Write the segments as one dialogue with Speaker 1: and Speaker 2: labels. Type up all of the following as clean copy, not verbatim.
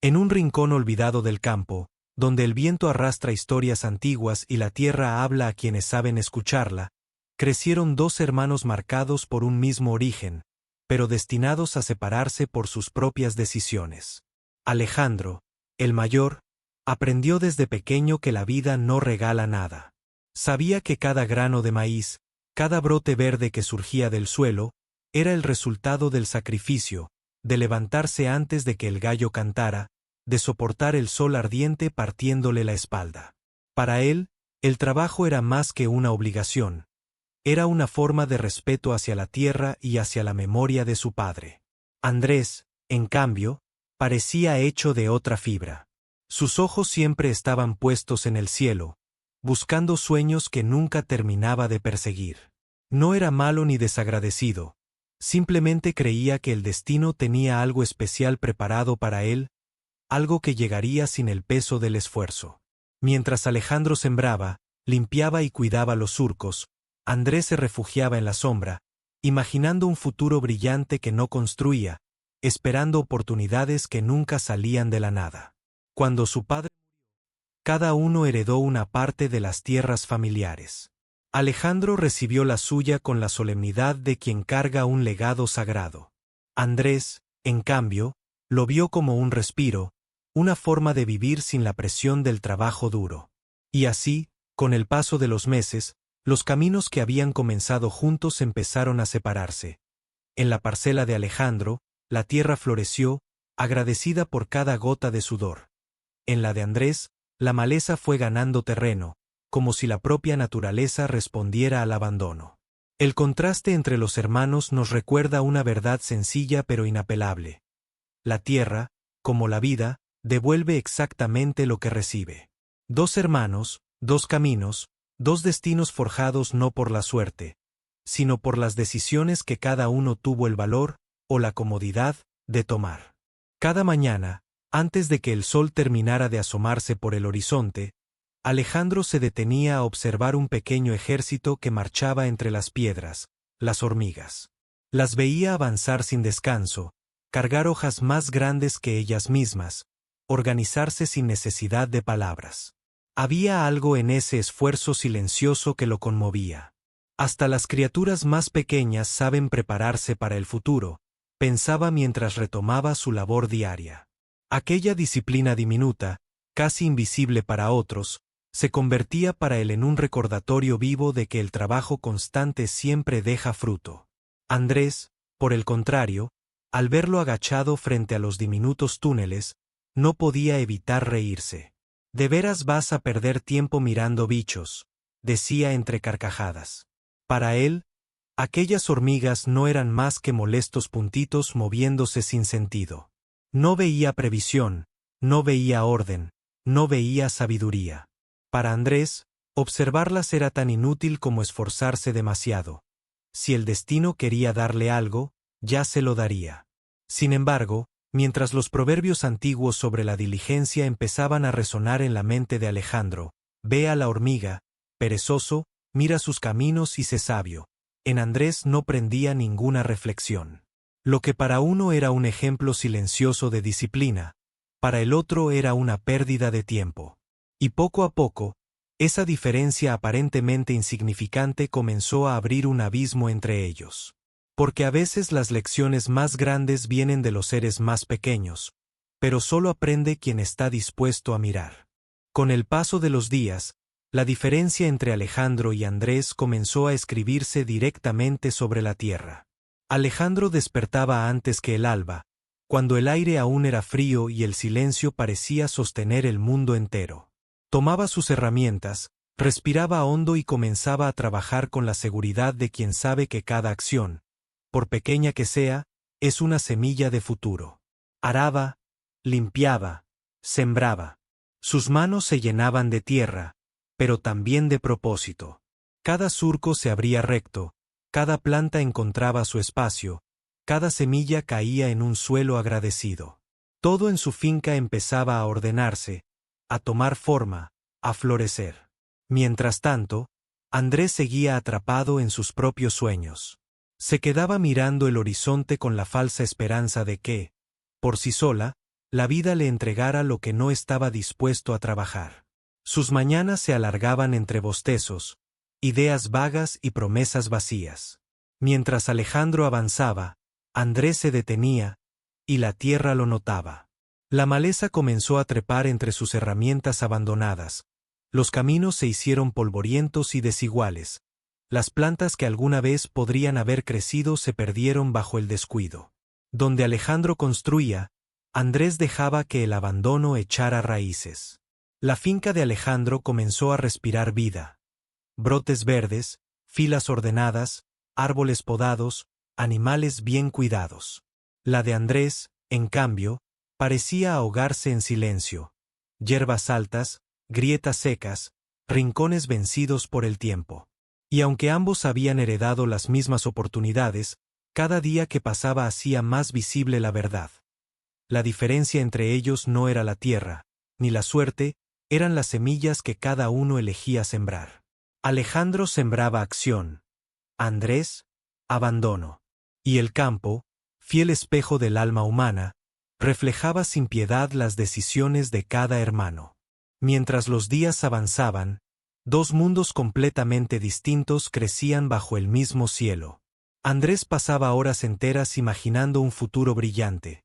Speaker 1: En un rincón olvidado del campo, donde el viento arrastra historias antiguas y la tierra habla a quienes saben escucharla, crecieron dos hermanos marcados por un mismo origen, pero destinados a separarse por sus propias decisiones. Alejandro, el mayor, aprendió desde pequeño que la vida no regala nada. Sabía que cada grano de maíz, cada brote verde que surgía del suelo, era el resultado del sacrificio, de levantarse antes de que el gallo cantara, de soportar el sol ardiente partiéndole la espalda. Para él, el trabajo era más que una obligación. Era una forma de respeto hacia la tierra y hacia la memoria de su padre. Andrés, en cambio, parecía hecho de otra fibra. Sus ojos siempre estaban puestos en el cielo, buscando sueños que nunca terminaba de perseguir. No era malo ni desagradecido, simplemente creía que el destino tenía algo especial preparado para él, algo que llegaría sin el peso del esfuerzo. Mientras Alejandro sembraba, limpiaba y cuidaba los surcos, Andrés se refugiaba en la sombra, imaginando un futuro brillante que no construía, esperando oportunidades que nunca salían de la nada. Cuando su padre murió, cada uno heredó una parte de las tierras familiares. Alejandro recibió la suya con la solemnidad de quien carga un legado sagrado. Andrés, en cambio, lo vio como un respiro, una forma de vivir sin la presión del trabajo duro. Y así, con el paso de los meses, los caminos que habían comenzado juntos empezaron a separarse. En la parcela de Alejandro, la tierra floreció, agradecida por cada gota de sudor. En la de Andrés, la maleza fue ganando terreno, como si la propia naturaleza respondiera al abandono. El contraste entre los hermanos nos recuerda una verdad sencilla pero inapelable. La tierra, como la vida, devuelve exactamente lo que recibe. Dos hermanos, dos caminos, dos destinos forjados no por la suerte, sino por las decisiones que cada uno tuvo el valor, o la comodidad, de tomar. Cada mañana, antes de que el sol terminara de asomarse por el horizonte, Alejandro se detenía a observar un pequeño ejército que marchaba entre las piedras, las hormigas. Las veía avanzar sin descanso, cargar hojas más grandes que ellas mismas, organizarse sin necesidad de palabras. Había algo en ese esfuerzo silencioso que lo conmovía. Hasta las criaturas más pequeñas saben prepararse para el futuro, pensaba mientras retomaba su labor diaria. Aquella disciplina diminuta, casi invisible para otros, se convertía para él en un recordatorio vivo de que el trabajo constante siempre deja fruto. Andrés, por el contrario, al verlo agachado frente a los diminutos túneles, no podía evitar reírse. «¿De veras vas a perder tiempo mirando bichos?», decía entre carcajadas. Para él, aquellas hormigas no eran más que molestos puntitos moviéndose sin sentido. No veía previsión, no veía orden, no veía sabiduría. Para Andrés, observarlas era tan inútil como esforzarse demasiado. Si el destino quería darle algo, ya se lo daría. Sin embargo, mientras los proverbios antiguos sobre la diligencia empezaban a resonar en la mente de Alejandro, «Ve a la hormiga, perezoso, mira sus caminos y sé sabio», en Andrés no prendía ninguna reflexión. Lo que para uno era un ejemplo silencioso de disciplina, para el otro era una pérdida de tiempo. Y poco a poco, esa diferencia aparentemente insignificante comenzó a abrir un abismo entre ellos. Porque a veces las lecciones más grandes vienen de los seres más pequeños, pero solo aprende quien está dispuesto a mirar. Con el paso de los días, la diferencia entre Alejandro y Andrés comenzó a escribirse directamente sobre la tierra. Alejandro despertaba antes que el alba, cuando el aire aún era frío y el silencio parecía sostener el mundo entero. Tomaba sus herramientas, respiraba hondo y comenzaba a trabajar con la seguridad de quien sabe que cada acción, por pequeña que sea, es una semilla de futuro. Araba, limpiaba, sembraba. Sus manos se llenaban de tierra, pero también de propósito. Cada surco se abría recto, cada planta encontraba su espacio, cada semilla caía en un suelo agradecido. Todo en su finca empezaba a ordenarse, a tomar forma, a florecer. Mientras tanto, Andrés seguía atrapado en sus propios sueños. Se quedaba mirando el horizonte con la falsa esperanza de que, por sí sola, la vida le entregara lo que no estaba dispuesto a trabajar. Sus mañanas se alargaban entre bostezos, ideas vagas y promesas vacías. Mientras Alejandro avanzaba, Andrés se detenía, y la tierra lo notaba. La maleza comenzó a trepar entre sus herramientas abandonadas. Los caminos se hicieron polvorientos y desiguales. Las plantas que alguna vez podrían haber crecido se perdieron bajo el descuido. Donde Alejandro construía, Andrés dejaba que el abandono echara raíces. La finca de Alejandro comenzó a respirar vida. Brotes verdes, filas ordenadas, árboles podados, animales bien cuidados. La de Andrés, en cambio, parecía ahogarse en silencio. Hierbas altas, grietas secas, rincones vencidos por el tiempo. Y aunque ambos habían heredado las mismas oportunidades, cada día que pasaba hacía más visible la verdad. La diferencia entre ellos no era la tierra, ni la suerte, eran las semillas que cada uno elegía sembrar. Alejandro sembraba acción. Andrés, abandono. Y el campo, fiel espejo del alma humana, reflejaba sin piedad las decisiones de cada hermano. Mientras los días avanzaban, dos mundos completamente distintos crecían bajo el mismo cielo. Andrés pasaba horas enteras imaginando un futuro brillante.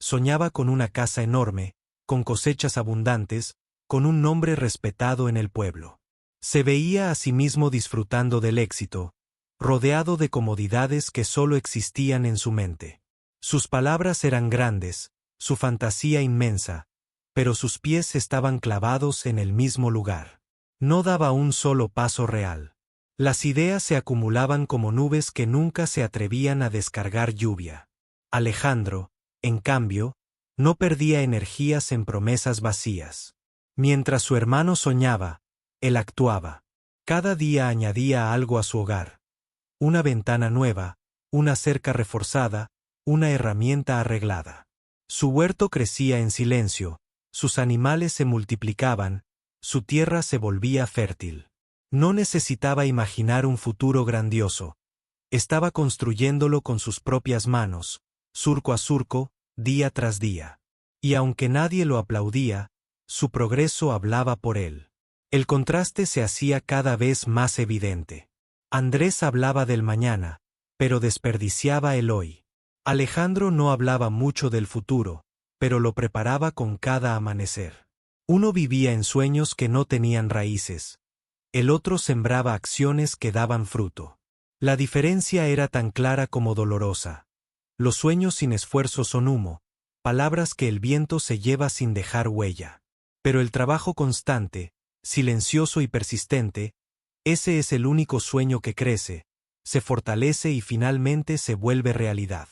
Speaker 1: Soñaba con una casa enorme, con cosechas abundantes, con un nombre respetado en el pueblo. Se veía a sí mismo disfrutando del éxito, rodeado de comodidades que solo existían en su mente. Sus palabras eran grandes, su fantasía inmensa, pero sus pies estaban clavados en el mismo lugar. No daba un solo paso real. Las ideas se acumulaban como nubes que nunca se atrevían a descargar lluvia. Alejandro, en cambio, no perdía energías en promesas vacías. Mientras su hermano soñaba, él actuaba. Cada día añadía algo a su hogar. Una ventana nueva, una cerca reforzada, una herramienta arreglada. Su huerto crecía en silencio, sus animales se multiplicaban, su tierra se volvía fértil. No necesitaba imaginar un futuro grandioso. Estaba construyéndolo con sus propias manos, surco a surco, día tras día. Y aunque nadie lo aplaudía, su progreso hablaba por él. El contraste se hacía cada vez más evidente. Andrés hablaba del mañana, pero desperdiciaba el hoy. Alejandro no hablaba mucho del futuro, pero lo preparaba con cada amanecer. Uno vivía en sueños que no tenían raíces. El otro sembraba acciones que daban fruto. La diferencia era tan clara como dolorosa. Los sueños sin esfuerzo son humo, palabras que el viento se lleva sin dejar huella. Pero el trabajo constante, silencioso y persistente, ese es el único sueño que crece, se fortalece y finalmente se vuelve realidad.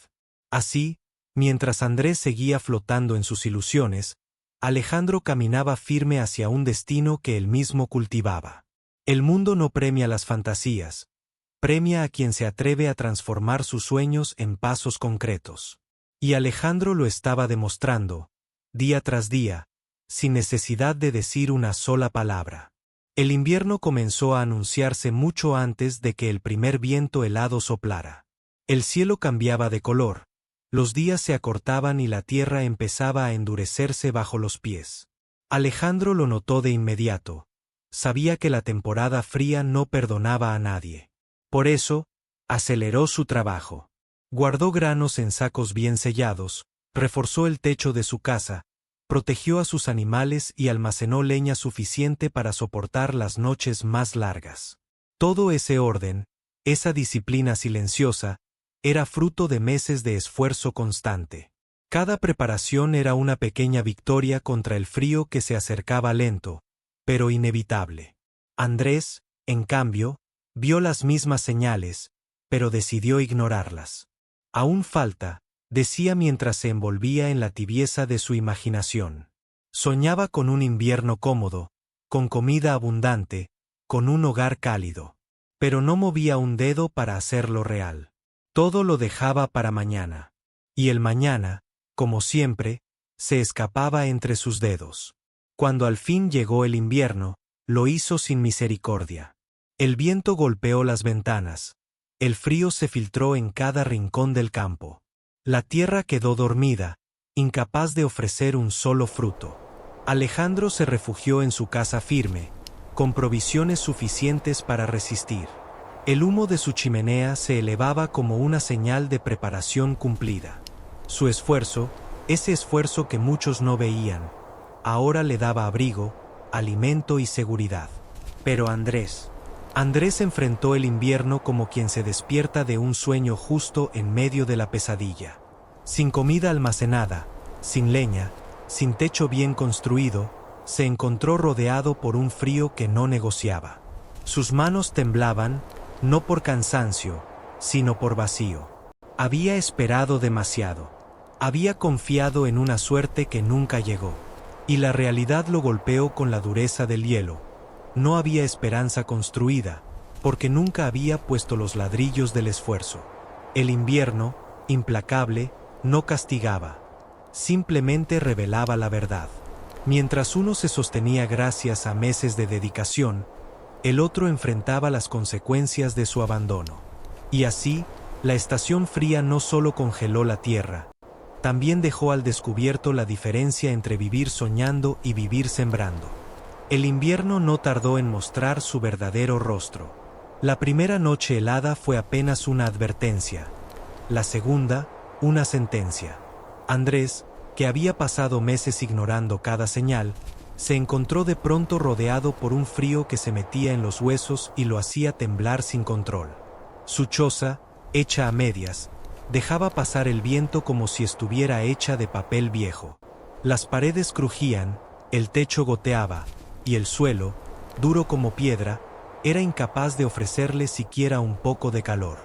Speaker 1: Así, mientras Andrés seguía flotando en sus ilusiones, Alejandro caminaba firme hacia un destino que él mismo cultivaba. El mundo no premia las fantasías, premia a quien se atreve a transformar sus sueños en pasos concretos. Y Alejandro lo estaba demostrando, día tras día, sin necesidad de decir una sola palabra. El invierno comenzó a anunciarse mucho antes de que el primer viento helado soplara. El cielo cambiaba de color, los días se acortaban y la tierra empezaba a endurecerse bajo los pies. Alejandro lo notó de inmediato. Sabía que la temporada fría no perdonaba a nadie. Por eso, aceleró su trabajo. Guardó granos en sacos bien sellados, reforzó el techo de su casa, protegió a sus animales y almacenó leña suficiente para soportar las noches más largas. Todo ese orden, esa disciplina silenciosa, era fruto de meses de esfuerzo constante. Cada preparación era una pequeña victoria contra el frío que se acercaba lento, pero inevitable. Andrés, en cambio, vio las mismas señales, pero decidió ignorarlas. Aún falta, decía mientras se envolvía en la tibieza de su imaginación. Soñaba con un invierno cómodo, con comida abundante, con un hogar cálido. Pero no movía un dedo para hacerlo real. Todo lo dejaba para mañana. Y el mañana, como siempre, se escapaba entre sus dedos. Cuando al fin llegó el invierno, lo hizo sin misericordia. El viento golpeó las ventanas. El frío se filtró en cada rincón del campo. La tierra quedó dormida, incapaz de ofrecer un solo fruto. Alejandro se refugió en su casa firme, con provisiones suficientes para resistir. El humo de su chimenea se elevaba como una señal de preparación cumplida. Su esfuerzo, ese esfuerzo que muchos no veían, ahora le daba abrigo, alimento y seguridad. Pero Andrés enfrentó el invierno como quien se despierta de un sueño justo en medio de la pesadilla. Sin comida almacenada, sin leña, sin techo bien construido, se encontró rodeado por un frío que no negociaba. Sus manos temblaban, no por cansancio, sino por vacío. Había esperado demasiado. Había confiado en una suerte que nunca llegó. Y la realidad lo golpeó con la dureza del hielo. No había esperanza construida, porque nunca había puesto los ladrillos del esfuerzo. El invierno, implacable, no castigaba. Simplemente revelaba la verdad. Mientras uno se sostenía gracias a meses de dedicación, el otro enfrentaba las consecuencias de su abandono. Y así, la estación fría no solo congeló la tierra, también dejó al descubierto la diferencia entre vivir soñando y vivir sembrando. El invierno no tardó en mostrar su verdadero rostro. La primera noche helada fue apenas una advertencia. La segunda, una sentencia. Andrés, que había pasado meses ignorando cada señal, se encontró de pronto rodeado por un frío que se metía en los huesos y lo hacía temblar sin control. Su choza, hecha a medias, dejaba pasar el viento como si estuviera hecha de papel viejo. Las paredes crujían, el techo goteaba, y el suelo, duro como piedra, era incapaz de ofrecerle siquiera un poco de calor.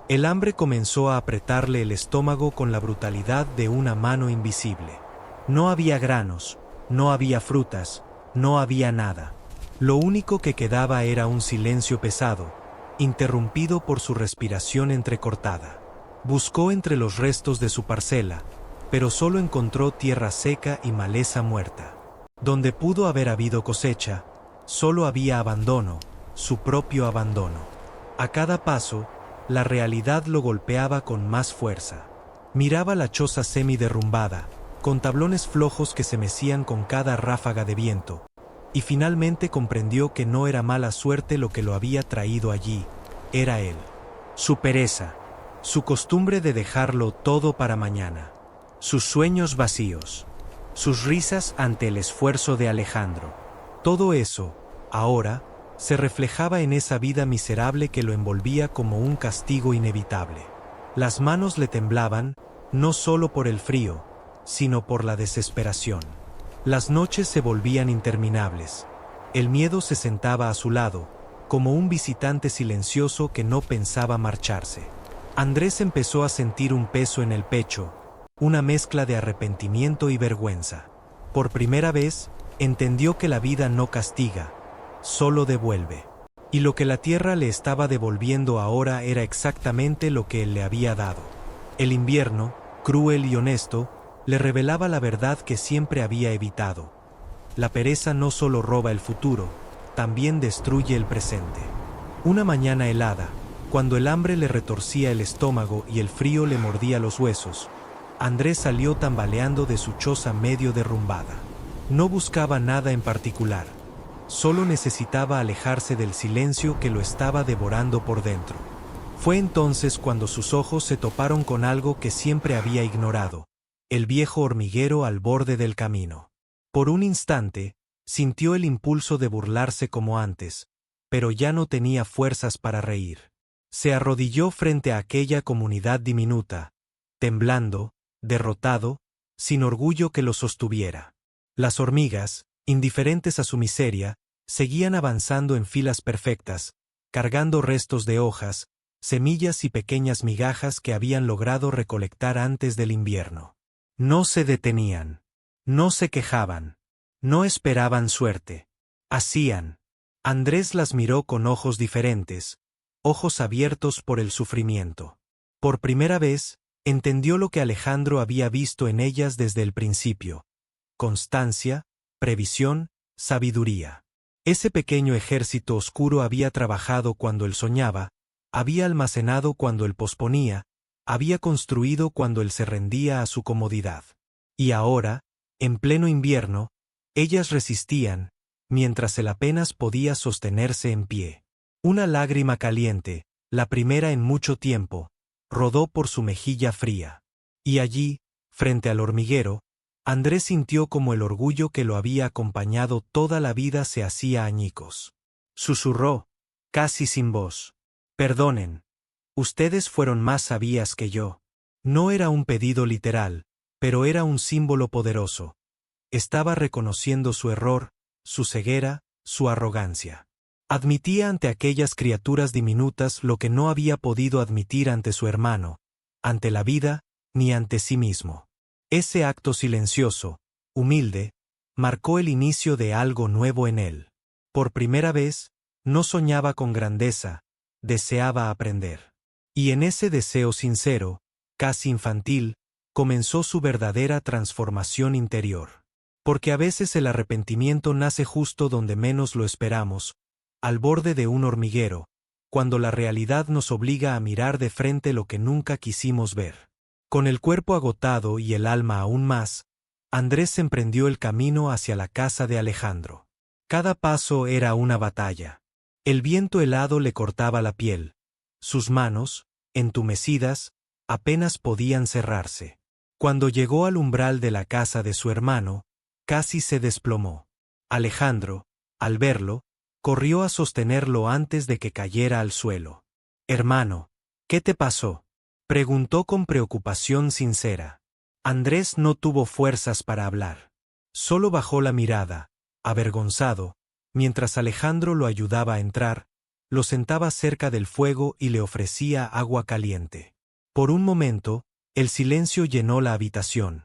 Speaker 1: El hambre comenzó a apretarle el estómago con la brutalidad de una mano invisible. No había granos, no había frutas, no había nada. Lo único que quedaba era un silencio pesado, interrumpido por su respiración entrecortada. Buscó entre los restos de su parcela, pero solo encontró tierra seca y maleza muerta. Donde pudo haber habido cosecha, solo había abandono, su propio abandono. A cada paso, la realidad lo golpeaba con más fuerza. Miraba la choza semi-derrumbada, con tablones flojos que se mecían con cada ráfaga de viento, y finalmente comprendió que no era mala suerte lo que lo había traído allí, era él. Su pereza, su costumbre de dejarlo todo para mañana, sus sueños vacíos, sus risas ante el esfuerzo de Alejandro. Todo eso, ahora, se reflejaba en esa vida miserable que lo envolvía como un castigo inevitable. Las manos le temblaban, no solo por el frío, sino por la desesperación. Las noches se volvían interminables. El miedo se sentaba a su lado, como un visitante silencioso que no pensaba marcharse. Andrés empezó a sentir un peso en el pecho, una mezcla de arrepentimiento y vergüenza. Por primera vez, entendió que la vida no castiga, solo devuelve. Y lo que la tierra le estaba devolviendo ahora era exactamente lo que él le había dado. El invierno, cruel y honesto, le revelaba la verdad que siempre había evitado. La pereza no solo roba el futuro, también destruye el presente. Una mañana helada, cuando el hambre le retorcía el estómago y el frío le mordía los huesos, Andrés salió tambaleando de su choza medio derrumbada. No buscaba nada en particular, solo necesitaba alejarse del silencio que lo estaba devorando por dentro. Fue entonces cuando sus ojos se toparon con algo que siempre había ignorado: el viejo hormiguero al borde del camino. Por un instante, sintió el impulso de burlarse como antes, pero ya no tenía fuerzas para reír. Se arrodilló frente a aquella comunidad diminuta, temblando, derrotado, sin orgullo que lo sostuviera. Las hormigas, indiferentes a su miseria, seguían avanzando en filas perfectas, cargando restos de hojas, semillas y pequeñas migajas que habían logrado recolectar antes del invierno. No se detenían, no se quejaban, no esperaban suerte. Hacían. Andrés las miró con ojos diferentes, ojos abiertos por el sufrimiento. Por primera vez, entendió lo que Alejandro había visto en ellas desde el principio: constancia, previsión, sabiduría. Ese pequeño ejército oscuro había trabajado cuando él soñaba, había almacenado cuando él posponía, había construido cuando él se rendía a su comodidad. Y ahora, en pleno invierno, ellas resistían, mientras él apenas podía sostenerse en pie. Una lágrima caliente, la primera en mucho tiempo, rodó por su mejilla fría. Y allí, frente al hormiguero, Andrés sintió como el orgullo que lo había acompañado toda la vida se hacía añicos. Susurró, casi sin voz. Perdonen. Ustedes fueron más sabias que yo. No era un pedido literal, pero era un símbolo poderoso. Estaba reconociendo su error, su ceguera, su arrogancia. Admitía ante aquellas criaturas diminutas lo que no había podido admitir ante su hermano, ante la vida, ni ante sí mismo. Ese acto silencioso, humilde, marcó el inicio de algo nuevo en él. Por primera vez, no soñaba con grandeza, deseaba aprender. Y en ese deseo sincero, casi infantil, comenzó su verdadera transformación interior. Porque a veces el arrepentimiento nace justo donde menos lo esperamos, al borde de un hormiguero, cuando la realidad nos obliga a mirar de frente lo que nunca quisimos ver. Con el cuerpo agotado y el alma aún más, Andrés emprendió el camino hacia la casa de Alejandro. Cada paso era una batalla. El viento helado le cortaba la piel. Sus manos, entumecidas, apenas podían cerrarse. Cuando llegó al umbral de la casa de su hermano, casi se desplomó. Alejandro, al verlo, corrió a sostenerlo antes de que cayera al suelo. «Hermano, ¿qué te pasó?», preguntó con preocupación sincera. Andrés no tuvo fuerzas para hablar. Solo bajó la mirada, avergonzado, mientras Alejandro lo ayudaba a entrar, lo sentaba cerca del fuego y le ofrecía agua caliente. Por un momento, el silencio llenó la habitación.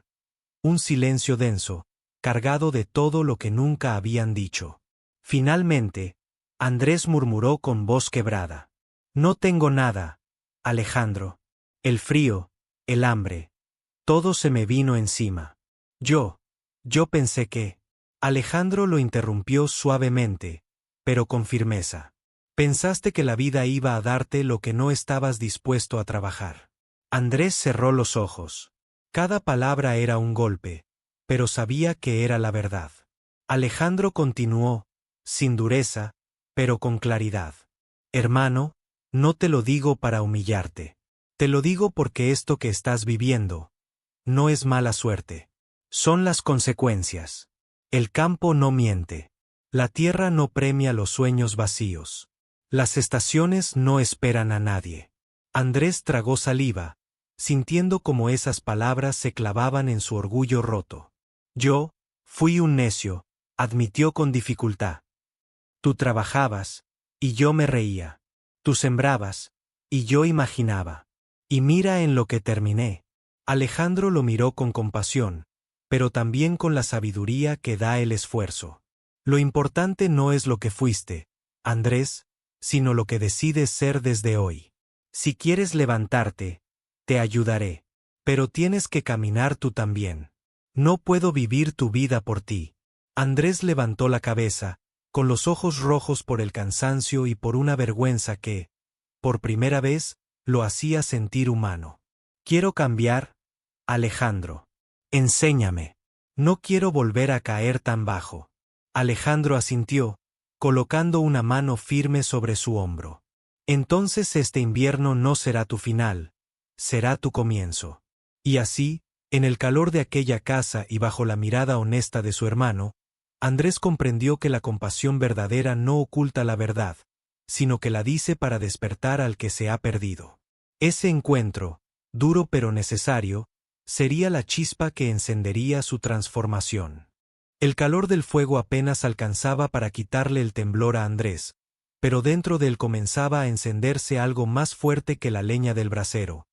Speaker 1: Un silencio denso, cargado de todo lo que nunca habían dicho. Finalmente, Andrés murmuró con voz quebrada. «No tengo nada, Alejandro. El frío, el hambre, todo se me vino encima. Yo pensé que…». Alejandro lo interrumpió suavemente, pero con firmeza. «Pensaste que la vida iba a darte lo que no estabas dispuesto a trabajar». Andrés cerró los ojos. Cada palabra era un golpe, pero sabía que era la verdad. Alejandro continuó, sin dureza, pero con claridad. «Hermano, no te lo digo para humillarte. Te lo digo porque esto que estás viviendo no es mala suerte. Son las consecuencias. El campo no miente. La tierra no premia los sueños vacíos. Las estaciones no esperan a nadie». Andrés tragó saliva, sintiendo como esas palabras se clavaban en su orgullo roto. «Yo fui un necio», admitió con dificultad. «Tú trabajabas, y yo me reía. Tú sembrabas, y yo imaginaba. Y mira en lo que terminé». Alejandro lo miró con compasión, pero también con la sabiduría que da el esfuerzo. «Lo importante no es lo que fuiste, Andrés, sino lo que decides ser desde hoy. Si quieres levantarte, te ayudaré. Pero tienes que caminar tú también. No puedo vivir tu vida por ti». Andrés levantó la cabeza, con los ojos rojos por el cansancio y por una vergüenza que, por primera vez, lo hacía sentir humano. «Quiero cambiar, Alejandro. Enséñame. No quiero volver a caer tan bajo». Alejandro asintió, colocando una mano firme sobre su hombro. «Entonces este invierno no será tu final, será tu comienzo». Y así, en el calor de aquella casa y bajo la mirada honesta de su hermano, Andrés comprendió que la compasión verdadera no oculta la verdad, sino que la dice para despertar al que se ha perdido. Ese encuentro, duro pero necesario, sería la chispa que encendería su transformación. El calor del fuego apenas alcanzaba para quitarle el temblor a Andrés, pero dentro de él comenzaba a encenderse algo más fuerte que la leña del brasero,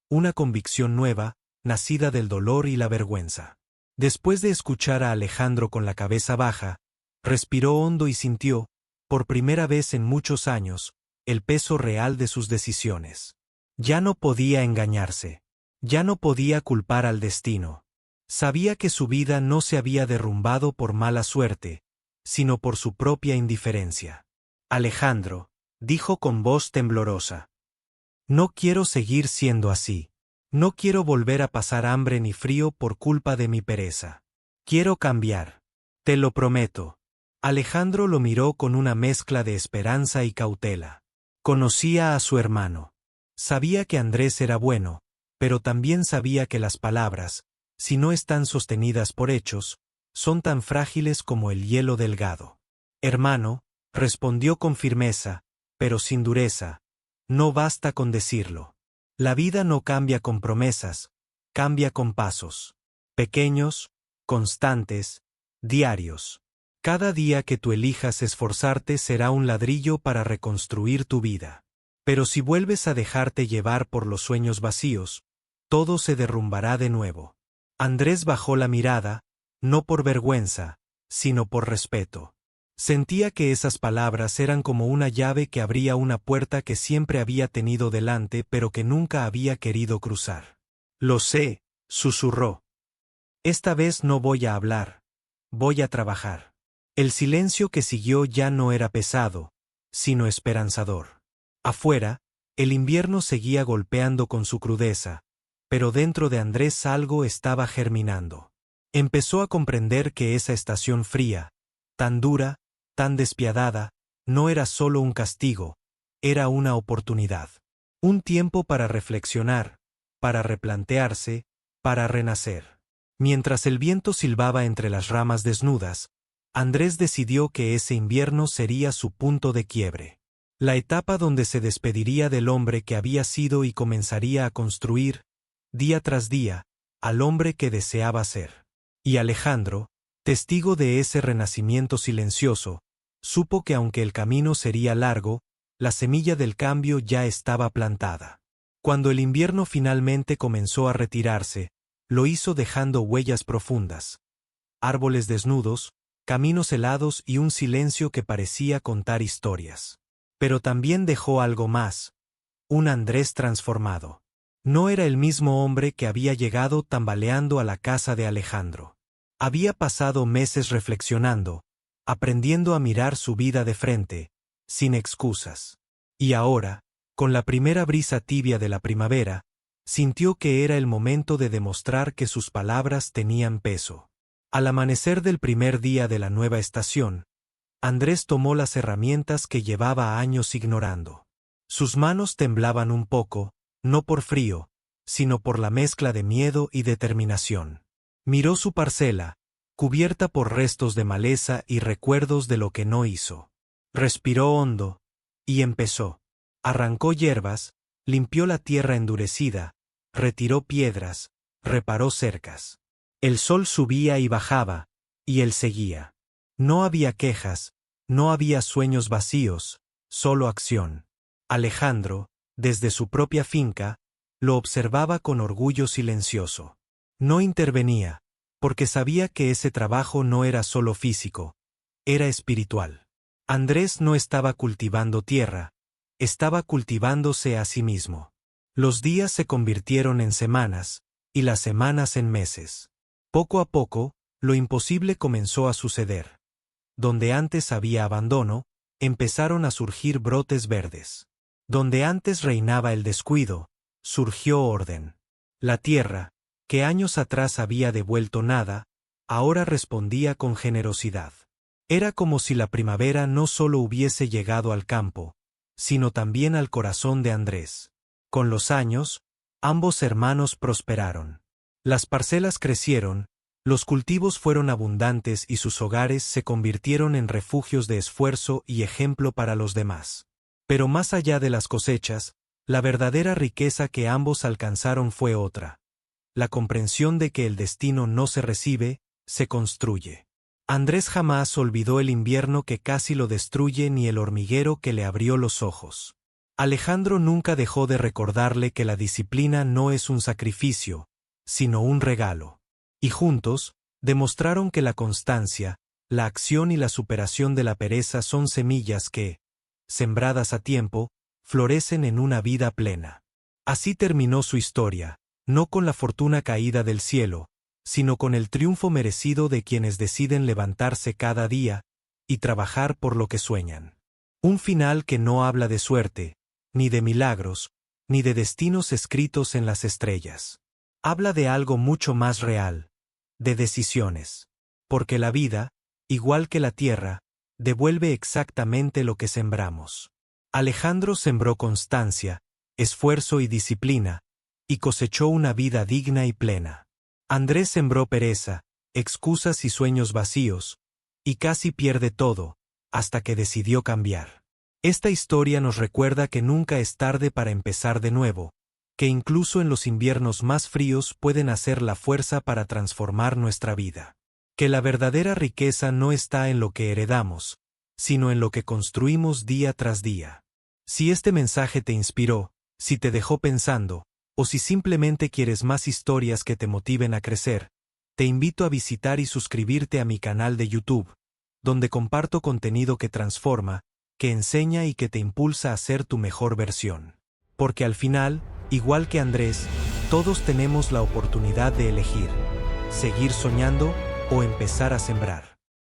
Speaker 1: una convicción nueva, nacida del dolor y la vergüenza. Después de escuchar a Alejandro con la cabeza baja, respiró hondo y sintió, por primera vez en muchos años, el peso real de sus decisiones. Ya no podía engañarse. Ya no podía culpar al destino. Sabía que su vida no se había derrumbado por mala suerte, sino por su propia indiferencia. «Alejandro», dijo con voz temblorosa, «no quiero seguir siendo así. No quiero volver a pasar hambre ni frío por culpa de mi pereza. Quiero cambiar. Te lo prometo. Alejandro lo miró con una mezcla de esperanza y cautela. Conocía a su hermano. Sabía que Andrés era bueno, pero también sabía que las palabras, si no están sostenidas por hechos, son tan frágiles como el hielo delgado. Hermano, respondió con firmeza, pero sin dureza, no basta con decirlo. La vida no cambia con promesas, cambia con pasos. Pequeños, constantes, diarios. Cada día que tú elijas esforzarte será un ladrillo para reconstruir tu vida. Pero si vuelves a dejarte llevar por los sueños vacíos, todo se derrumbará de nuevo. Andrés bajó la mirada, no por vergüenza, sino por respeto. Sentía que esas palabras eran como una llave que abría una puerta que siempre había tenido delante pero que nunca había querido cruzar. Lo sé, susurró. Esta vez no voy a hablar, voy a trabajar. El silencio que siguió ya no era pesado, sino esperanzador. Afuera, el invierno seguía golpeando con su crudeza, pero dentro de Andrés algo estaba germinando. Empezó a comprender que esa estación fría, tan dura, tan despiadada, no era solo un castigo, era una oportunidad. Un tiempo para reflexionar, para replantearse, para renacer. Mientras el viento silbaba entre las ramas desnudas, Andrés decidió que ese invierno sería su punto de quiebre. La etapa donde se despediría del hombre que había sido y comenzaría a construir, día tras día, al hombre que deseaba ser. Y Alejandro, testigo de ese renacimiento silencioso, supo que aunque el camino sería largo, la semilla del cambio ya estaba plantada. Cuando el invierno finalmente comenzó a retirarse, lo hizo dejando huellas profundas. Árboles desnudos, caminos helados y un silencio que parecía contar historias. Pero también dejó algo más, un Andrés transformado. No era el mismo hombre que había llegado tambaleando a la casa de Alejandro. Había pasado meses reflexionando, aprendiendo a mirar su vida de frente, sin excusas. Y ahora, con la primera brisa tibia de la primavera, sintió que era el momento de demostrar que sus palabras tenían peso. Al amanecer del primer día de la nueva estación, Andrés tomó las herramientas que llevaba años ignorando. Sus manos temblaban un poco, no por frío, sino por la mezcla de miedo y determinación. Miró su parcela, cubierta por restos de maleza y recuerdos de lo que no hizo. Respiró hondo, y empezó. Arrancó hierbas, limpió la tierra endurecida, retiró piedras, reparó cercas. El sol subía y bajaba, y él seguía. No había quejas, no había sueños vacíos, solo acción. Alejandro, desde su propia finca, lo observaba con orgullo silencioso. No intervenía, porque sabía que ese trabajo no era solo físico, era espiritual. Andrés no estaba cultivando tierra, estaba cultivándose a sí mismo. Los días se convirtieron en semanas, y las semanas en meses. Poco a poco, lo imposible comenzó a suceder. Donde antes había abandono, empezaron a surgir brotes verdes. Donde antes reinaba el descuido, surgió orden. La tierra, que años atrás había devuelto nada, ahora respondía con generosidad. Era como si la primavera no solo hubiese llegado al campo, sino también al corazón de Andrés. Con los años, ambos hermanos prosperaron. Las parcelas crecieron, los cultivos fueron abundantes y sus hogares se convirtieron en refugios de esfuerzo y ejemplo para los demás. Pero más allá de las cosechas, la verdadera riqueza que ambos alcanzaron fue otra. La comprensión de que el destino no se recibe, se construye. Andrés jamás olvidó el invierno que casi lo destruye ni el hormiguero que le abrió los ojos. Alejandro nunca dejó de recordarle que la disciplina no es un sacrificio, sino un regalo. Y juntos, demostraron que la constancia, la acción y la superación de la pereza son semillas que, sembradas a tiempo, florecen en una vida plena. Así terminó su historia, no con la fortuna caída del cielo, sino con el triunfo merecido de quienes deciden levantarse cada día y trabajar por lo que sueñan. Un final que no habla de suerte, ni de milagros, ni de destinos escritos en las estrellas. Habla de algo mucho más real, de decisiones. Porque la vida, igual que la tierra, devuelve exactamente lo que sembramos. Alejandro sembró constancia, esfuerzo y disciplina, y cosechó una vida digna y plena. Andrés sembró pereza, excusas y sueños vacíos, y casi pierde todo, hasta que decidió cambiar. Esta historia nos recuerda que nunca es tarde para empezar de nuevo, que incluso en los inviernos más fríos pueden hacer la fuerza para transformar nuestra vida. Que la verdadera riqueza no está en lo que heredamos, sino en lo que construimos día tras día. Si este mensaje te inspiró, si te dejó pensando, o si simplemente quieres más historias que te motiven a crecer, te invito a visitar y suscribirte a mi canal de YouTube, donde comparto contenido que transforma, que enseña y que te impulsa a ser tu mejor versión. Porque al final, igual que Andrés, todos tenemos la oportunidad de elegir, seguir soñando o empezar a sembrar.